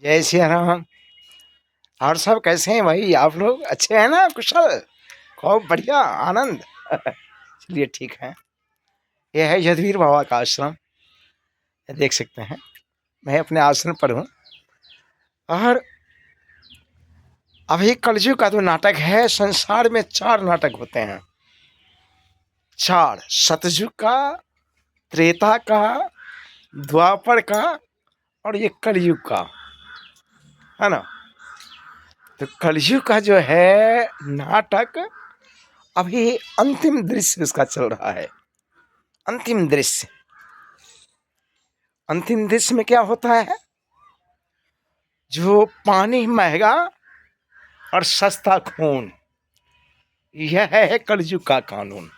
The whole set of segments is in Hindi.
जय सिया राम। और सब कैसे हैं भाई? आप लोग अच्छे हैं ना? कुशल? खूब बढ़िया, आनंद। चलिए ठीक है। यह है यदुवीर बाबा का आश्रम, ये देख सकते हैं। मैं अपने आश्रम पर हूँ। और अभी कलयुग का जो नाटक है, संसार में 4 नाटक होते हैं। 4, सतयुग का, त्रेता का, द्वापर का और ये कलयुग का, है ना? तो कलयुग का जो है नाटक, अभी अंतिम दृश्य उसका चल रहा है। अंतिम दृश्य। अंतिम दृश्य में क्या होता है? जो पानी महंगा और सस्ता खून, यह है कलयुग का कानून।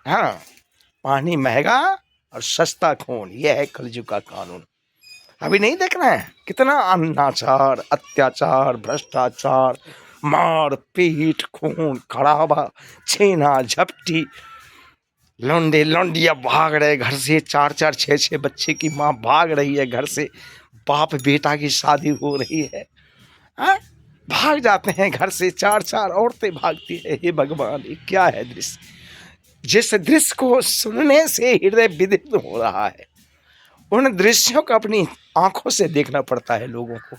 हाँ, पानी महंगा और सस्ता खून, यह है कलयुग का कानून। अभी नहीं देख रहे हैं कितना अनाचार, अत्याचार, भ्रष्टाचार, मार पीट, खून खराबा, छीना झपटी, लौंडे लौंडिया भाग रहे घर से, 4-4 6-6 बच्चे की माँ भाग रही है घर से, बाप बेटा की शादी हो रही है, हाँ? भाग जाते हैं घर से, 4-4 औरतें भागती है। हे भगवान, ये क्या है दृश्य? जिस दृश्य को सुनने से हृदय विदीर्ण हो रहा है, उन दृश्यों को अपनी आंखों से देखना पड़ता है लोगों को।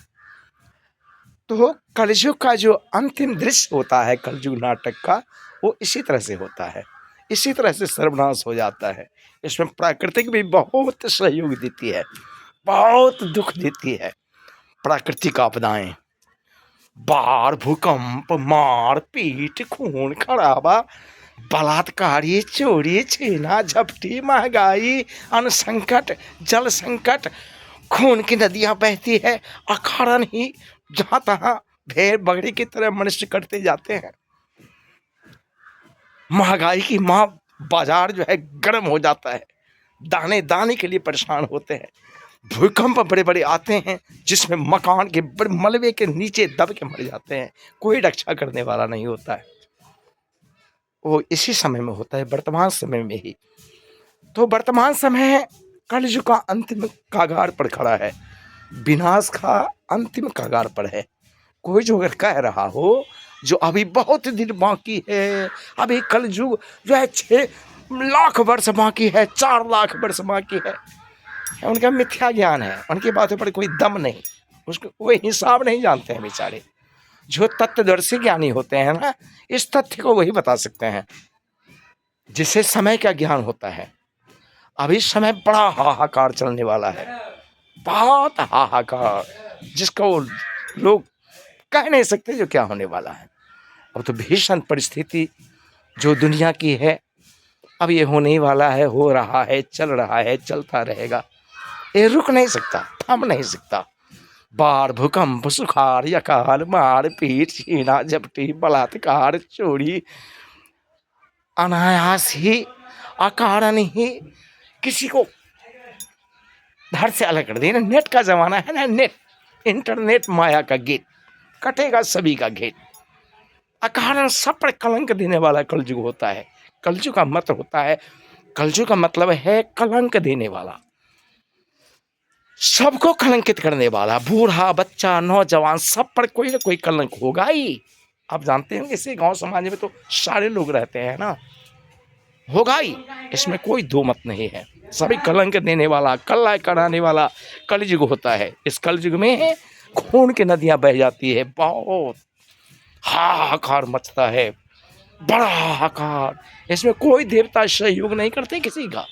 तो कलयुग का जो अंतिम दृश्य होता है कलयुग नाटक का, वो इसी तरह से होता है, इसी तरह से सर्वनाश हो जाता है। इसमें प्राकृतिक भी बहुत सहयोग देती है, बहुत दुख देती है। प्राकृतिक आपदाएं, बाढ़, भूकंप, मार पीट, खून खराबा, बलात्कारी, चोरी, छीना झपटी, महंगाई, अन्न संकट, जल संकट, खून की नदियां बहती है अकारण ही, जहां तहां भेड़ बकरी की तरह मनुष्य कटते जाते हैं। महंगाई की माँ, बाजार जो है गर्म हो जाता है, दाने दाने के लिए परेशान होते हैं। भूकंप बड़े बड़े आते हैं जिसमें मकान के बड़े मलबे के नीचे दब के मर जाते हैं, कोई रक्षा करने वाला नहीं होता है। वो इसी समय में होता है, वर्तमान समय में ही। तो वर्तमान समय कलयुग का अंतिम कगार पर खड़ा है, विनाश का अंतिम कगार पर है। कोई जो अगर कह रहा हो जो अभी बहुत दिन बाकी है, अभी कलयुग जो है 6 लाख वर्ष बाकी है, 4 लाख वर्ष बाकी है, उनका मिथ्या ज्ञान है, उनकी बातों पर कोई दम नहीं, उसको कोई हिसाब नहीं जानते हैं बेचारे। जो तत्वदर्शी ज्ञानी होते हैं ना, इस तथ्य को वही बता सकते हैं जिसे समय का ज्ञान होता है। अभी समय बड़ा हाहाकार चलने वाला है, बहुत हाहाकार, जिसको लोग कह नहीं सकते जो क्या होने वाला है। अब तो भीषण परिस्थिति जो दुनिया की है, अब ये होने ही वाला है, हो रहा है, चल रहा है, चलता रहेगा, ये रुक नहीं सकता, थम नहीं सकता। बाढ़, भूकंप, सुखाड़, अकाल, मार पीट, छीना झपटी, बलात्कार, चोरी, अनायास ही, अकारण ही किसी को धड़ से अलग कर देना। नेट का जमाना है ना, नेट, इंटरनेट माया का गेट, कटेगा सभी का घेट। अकारण सब पर कलंक देने वाला कलयुग होता है। कलयुग का मतलब होता है, कलयुग का मतलब है कलंक देने वाला, सबको कलंकित करने वाला, बूढ़ा बच्चा नौजवान सब पर कोई ना कोई कलंक होगा ही। आप जानते हैं इसी गांव समाज में तो सारे लोग रहते हैं ना, होगा ही, इसमें कोई दो मत नहीं है। सभी कलंक देने वाला, कल्ला कराने वाला कलयुग होता है। इस कलयुग में खून की नदियां बह जाती है, बहुत हाहाकार मचता है, बड़ा हाहाकार। इसमें कोई देवता सहयोग नहीं करते किसी का,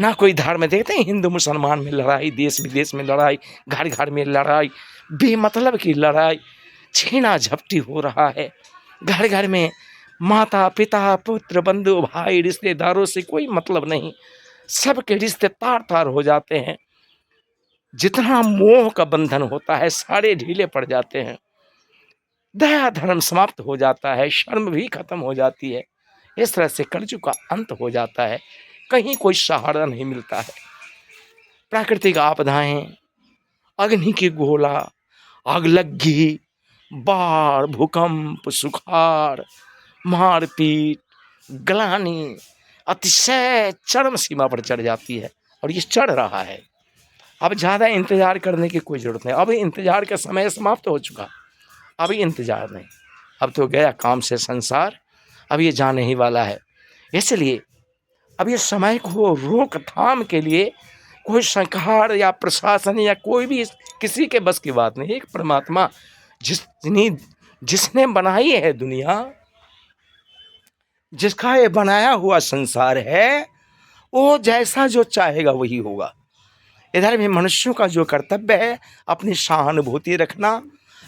ना कोई धर्म देखते हैं। हिंदू मुसलमान में लड़ाई, देश विदेश में लड़ाई, घर घर में लड़ाई, बेमतलब की लड़ाई, छीना झपटी हो रहा है घर घर में। माता पिता पुत्र बंधु भाई रिश्तेदारों से कोई मतलब नहीं, सबके रिश्ते तार तार हो जाते हैं। जितना मोह का बंधन होता है सारे ढीले पड़ जाते हैं, दया धर्म समाप्त हो जाता है, शर्म भी खत्म हो जाती है। इस तरह से कलयुग का अंत हो जाता है, कहीं कोई सहारा नहीं मिलता है। प्राकृतिक आपदाएं, अग्नि की गोला, आगलगी, बाढ़, भूकंप, सुखाड़, मारपीट, ग्लानि, अतिशय चरम सीमा पर चढ़ जाती है, और ये चढ़ रहा है। अब ज़्यादा इंतज़ार करने की कोई ज़रूरत नहीं, अब इंतज़ार का समय समाप्त हो चुका, अभी इंतज़ार नहीं, अब तो गया काम से संसार, अब ये जाने ही वाला है। इसलिए अब ये समय को रोकथाम के लिए कोई सरकार या प्रशासन या कोई भी किसी के बस की बात नहीं। एक परमात्मा जिसने बनाई है दुनिया, जिसका ये बनाया हुआ संसार है, वो जैसा जो चाहेगा वही होगा। इधर भी मनुष्यों का जो कर्तव्य है अपनी सहानुभूति रखना,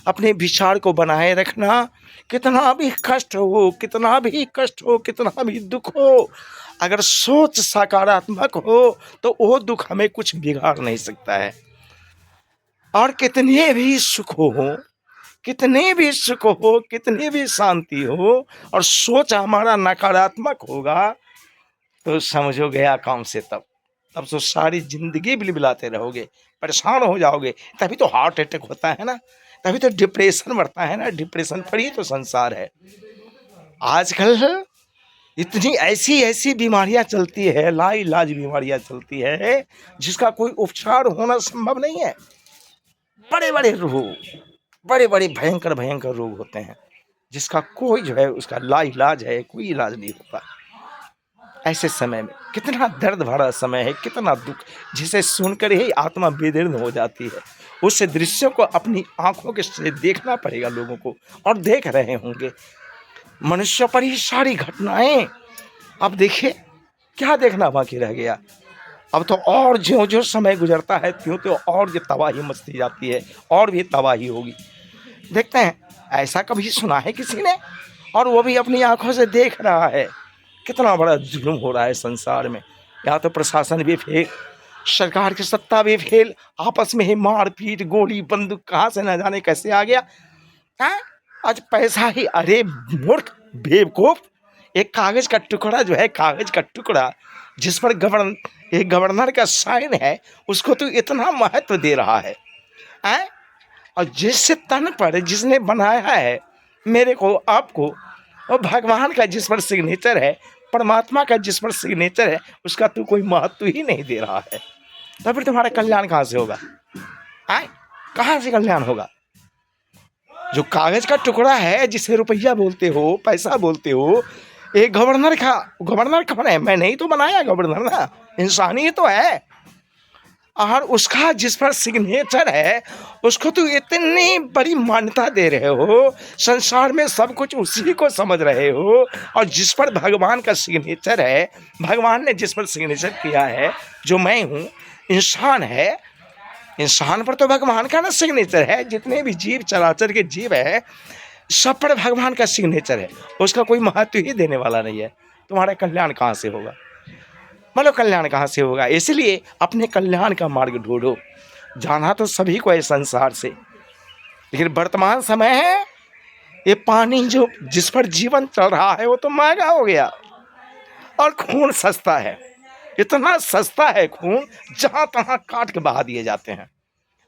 अपने विचार को बनाए रखना। कितना भी कष्ट हो, कितना भी कष्ट हो, कितना भी दुख हो, अगर सोच सकारात्मक हो तो वो दुख हमें कुछ बिगाड़ नहीं सकता है। और कितने भी सुख हो, कितने भी सुख हो, कितनी भी शांति हो, और सोच हमारा नकारात्मक होगा तो समझो गया काम से। तब तो सारी जिंदगी बिलबिलाते रहोगे, परेशान हो जाओगे। तभी तो हार्ट अटैक होता है ना, तभी तो डिप्रेशन बढ़ता है ना। डिप्रेशन पर ही तो संसार है। आजकल इतनी ऐसी ऐसी बीमारियां चलती है, लाइलाज बीमारियां चलती है, जिसका कोई उपचार होना संभव नहीं है। बड़े बड़े रोग, बड़े बड़े भयंकर भयंकर रोग होते हैं, जिसका कोई जो है उसका लाइलाज है, कोई इलाज नहीं होता। ऐसे समय में कितना दर्द भरा समय है, कितना दुख, जिसे सुनकर ही आत्मा बेदर्द हो जाती है। उस दृश्यों को अपनी आंखों के से देखना पड़ेगा लोगों को, और देख रहे होंगे। मनुष्य पर ही सारी घटनाएं। अब देखिए क्या देखना बाकी रह गया। अब तो और ज्यों ज्यों समय गुजरता है त्यों त्यों और ये तबाही मचती जाती है, और भी तबाही होगी। देखते हैं, ऐसा कभी सुना है किसी ने? और वो भी अपनी आंखों से देख रहा है। कितना बड़ा जुल्म हो रहा है संसार में। या तो प्रशासन भी फेल, सरकार की सत्ता भी फेल, आपस में ही मारपीट, गोली बंदूक कहाँ से न जाने कैसे आ गया। हाँ, आज पैसा ही, अरे मूर्ख बेवकूफ, एक कागज का टुकड़ा जो है, कागज का टुकड़ा जिस पर एक गवर्नर का साइन है, उसको तो इतना महत्व दे रहा है। और जिस तन पर जिसने बनाया है मेरे को, आपको, और भगवान का जिस पर सिग्नेचर है, परमात्मा का जिस पर सिग्नेचर है, उसका तो कोई महत्व ही नहीं दे रहा है। तो फिर तुम्हारा कल्याण कहाँ से होगा? कहाँ से कल्याण होगा? जो कागज का टुकड़ा है, जिसे रुपया बोलते हो, पैसा बोलते हो, एक गवर्नर कौन है? मैंने ही तो बनाया गवर्नर ना, इंसान ही तो है। और उसका जिस पर सिग्नेचर है, उसको तो इतनी बड़ी मान्यता दे रहे हो, संसार में सब कुछ उसी को समझ रहे हो। और जिस पर भगवान का सिग्नेचर है, भगवान ने जिस पर सिग्नेचर किया है, जो मैं हूँ, इंसान है, इंसान पर तो भगवान का ना सिग्नेचर है। जितने भी जीव चराचर के जीव है, सब पर भगवान का सिग्नेचर है। उसका कोई महत्व ही देने वाला नहीं है। तुम्हारा कल्याण कहाँ से होगा? मतलब कल्याण कहाँ से होगा? इसलिए अपने कल्याण का मार्ग ढूंढो। जाना तो सभी को है संसार से, लेकिन वर्तमान समय है, ये पानी जो जिस पर जीवन चल रहा है वो तो महंगा हो गया, और खून सस्ता है। इतना सस्ता है खून, जहाँ तहाँ काट के बहा दिए जाते हैं।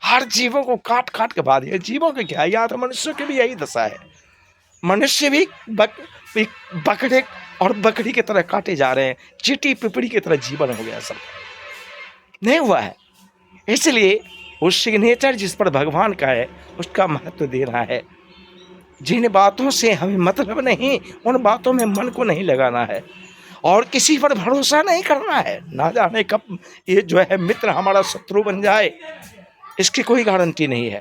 हर जीवों को काट काट के बहा दिया। जीवों के क्या, या तो मनुष्यों की भी यही दशा है। मनुष्य भी बकरे और बकरी की तरह काटे जा रहे हैं। चींटी पिपड़ी की तरह जीवन हो गया, सब नहीं हुआ है। इसलिए उस सिग्नेचर जिस पर भगवान का है, उसका महत्व देना है। जिन बातों से हमें मतलब नहीं, उन बातों में मन को नहीं लगाना है, और किसी पर भरोसा नहीं करना है। ना जाने कब ये जो है मित्र हमारा शत्रु बन जाए, इसकी कोई गारंटी नहीं है।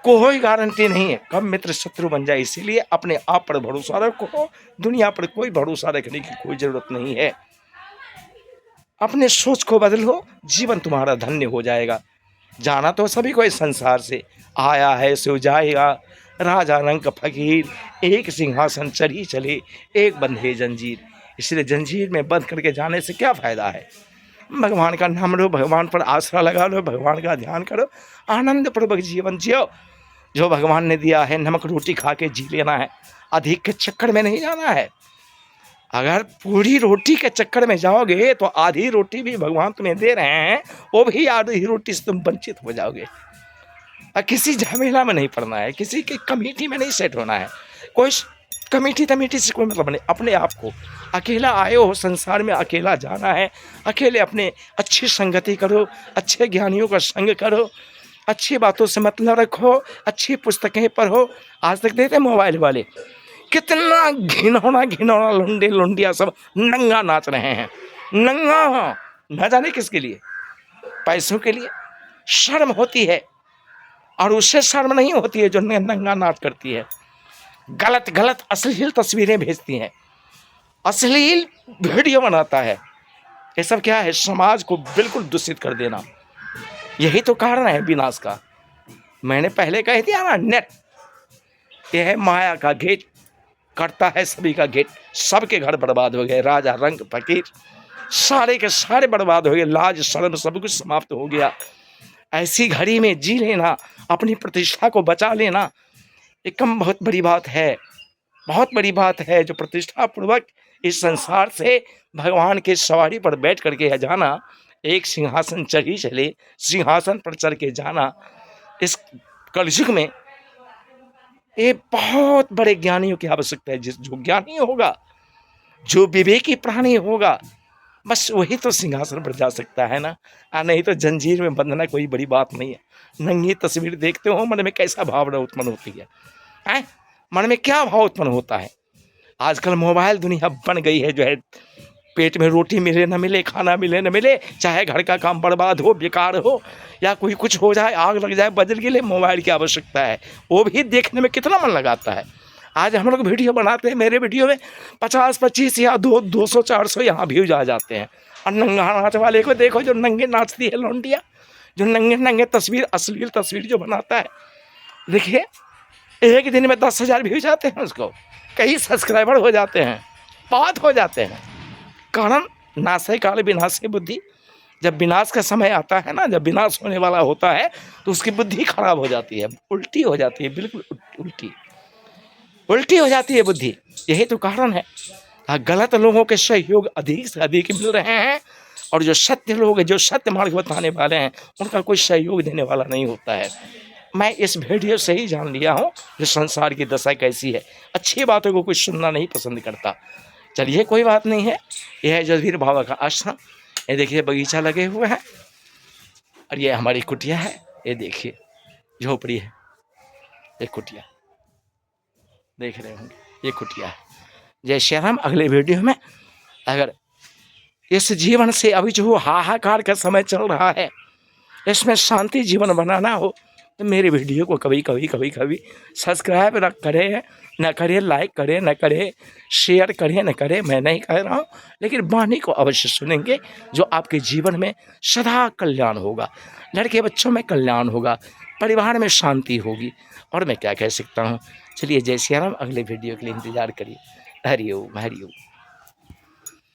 कोई गारंटी नहीं है कब मित्र शत्रु बन जाए। इसीलिए अपने आप पर भरोसा रखो, दुनिया पर कोई भरोसा रखने की कोई जरूरत नहीं है। अपने सोच को बदलो, जीवन तुम्हारा धन्य हो जाएगा। जाना तो सभी को इस संसार से, आया है सो जाएगा। राजा रंग फकीर, एक सिंहासन चढ़ी चले, एक बंधे जंजीर। इसलिए जंजीर में बंध करके जाने से क्या फायदा है? भगवान का नाम लो, भगवान पर आसरा लगा लो, भगवान का ध्यान करो, आनंद पूर्वक जीवन जियो। जो भगवान ने दिया है, नमक रोटी खा के जी लेना है, अधिक के चक्कर में नहीं जाना है। अगर पूरी रोटी के चक्कर में जाओगे तो आधी रोटी भी भगवान तुम्हें दे रहे हैं, वो भी आधी रोटी से तुम वंचित हो जाओगे। और किसी झमेला में नहीं पड़ना है, किसी की कमेटी में नहीं सेट होना है। कोई कमेटी तमेटी से कोई मतलब नहीं। अपने आप को अकेला आए हो संसार में, अकेला जाना है, अकेले अपने अच्छी संगति करो, अच्छे ज्ञानियों का संग करो, अच्छी बातों से मतलब रखो, अच्छी पुस्तकें पढ़ो। आज तक देते मोबाइल वाले कितना घिनौना घिनौना लुंडे लुंडिया सब नंगा नाच रहे हैं, नंगा न जाने किसके लिए, पैसों के लिए। शर्म होती है, और उससे शर्म नहीं होती है जो नंगा नाच करती है, गलत गलत अश्लील तस्वीरें भेजती हैं, अश्लील वीडियो बनाता है। ये सब क्या है? समाज को बिल्कुल दूषित कर देना। यही तो कारण है विनाश का। मैंने पहले कह दिया ना, नेट यह है माया का गेट, करता है सभी का गेट। सबके घर बर्बाद हो गए, राजा रंग फकीर सारे के सारे बर्बाद हो गए, लाज शर्म सब कुछ समाप्त हो गया। ऐसी घड़ी में जी लेना, अपनी प्रतिष्ठा को बचा लेना, एकदम बहुत बड़ी बात है, बहुत बड़ी बात है। जो प्रतिष्ठा पूर्वक इस संसार से भगवान के सवारी पर बैठ करके जाना, एक सिंहासन चढ़ी चले, सिंहासन पर चढ़ के जाना, इस कलयुग में ये बहुत बड़े ज्ञानियों की आवश्यकता है। जो ज्ञानी होगा, जो विवेकी प्राणी होगा, बस वही तो सिंहासन पर जा सकता है ना। नहीं तो जंजीर में बंधना कोई बड़ी बात नहीं है। नंगी तस्वीर देखते हो, मन में कैसा भावना उत्पन्न होती है? मन में क्या भाव उत्पन्न होता है? आजकल मोबाइल दुनिया बन गई है, जो है पेट में रोटी मिले न मिले, खाना मिले न मिले, चाहे घर का काम बर्बाद हो, बेकार हो, या कोई कुछ हो जाए, आग लग जाए, बदल के लिए मोबाइल की आवश्यकता है। वो भी देखने में कितना मन लगाता है। आज हम लोग वीडियो बनाते हैं, मेरे वीडियो में 50-25 या 200-400 यहाँ व्यूज आ जाते हैं। और नंगा नाच वाले को देखो, जो नंगे नाचती है लौंडिया, जो नंगे नंगे तस्वीर, अश्लील तस्वीर जो बनाता है, देखिए एक दिन में 10,000 व्यूज आते हैं उसको, कई सब्सक्राइबर हो जाते हैं, बहुत हो जाते हैं। कारण नाशे काल विनाशे बुद्धि। जब विनाश का समय आता है ना, जब विनाश होने वाला होता है, तो उसकी बुद्धि खराब हो जाती है, उल्टी हो जाती है, बिल्कुल उल्टी हो जाती है बुद्धि। यही तो कारण है। गलत लोगों के सहयोग अधिक से अधिक मिल रहे हैं, और जो सत्य लोग हैं, जो सत्य मार्ग बताने वाले हैं, उनका कोई सहयोग देने वाला नहीं होता है। मैं इस वीडियो से ही जान लिया हूँ कि संसार की दशा कैसी है। अच्छी बातों को कोई सुनना नहीं पसंद करता। चलिए कोई बात नहीं है। यह है जसबीर बाबा का आश्रम। ये देखिए बगीचा लगे हुए हैं, और ये हमारी कुटिया है। ये देखिए झोपड़ी है, ये कुटिया देख रहे होंगे, ये कुटिया है। जय श्री राम। अगले वीडियो में, अगर इस जीवन से अभी जो हाहाकार का समय चल रहा है, इसमें शांति जीवन बनाना हो, तो मेरे वीडियो को कभी सब्सक्राइब न करें, लाइक करें न करें, शेयर करें न करें, मैं नहीं कह रहा हूँ, लेकिन वाणी को अवश्य सुनेंगे, जो आपके जीवन में सदा कल्याण होगा, लड़के बच्चों में कल्याण होगा, परिवार में शांति होगी। और मैं क्या कह सकता हूँ। चलिए जय श्री राम। अगले वीडियो के लिए इंतज़ार करिए। हरि ओम हरि ओम।